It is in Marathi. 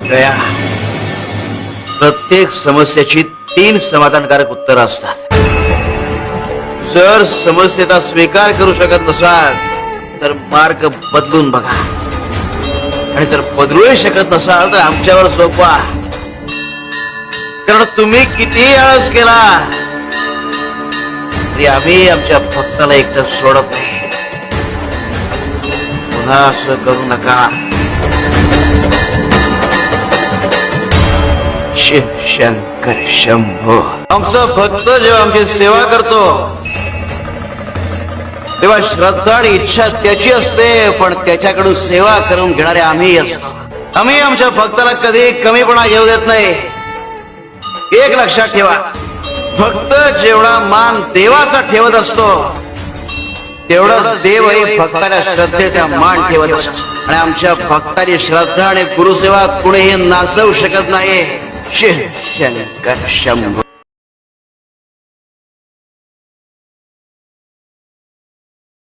दया, प्रत्येक समस्येची 3 समाधानकारक उत्तरं असतात. जर समस्येचा स्वीकार करू शकत नसाल तर मार्ग बदलून बघा, आणि जर बदलू शकत नसाल तर आमच्यावर सोपवा. कारण तुम्ही किती आळस केला तरी आम्ही आमच्या भक्ताला एकटं सोडत नाही. पुन्हा असं करू नका. शिव शंकर शंभो. आमचा भक्त जेव्हा आमची सेवा करतो तेव्हा श्रद्धा आणि इच्छा त्याची असते, पण त्याच्याकडून सेवा करून घेणारे आम्ही असतो. आम्ही आमच्या भक्ताला कधी कमीपणा येऊ देत नाही. एक लक्षात ठेवा, भक्त जेवढा मान देवाचा ठेवत असतो तेवढाच देवही भक्ताच्या श्रद्धेचा मान ठेवत असतो. आणि आमच्या भक्ताची श्रद्धा आणि गुरुसेवा कुणीही नाचवू शकत नाही. शिव शंकर शंभो.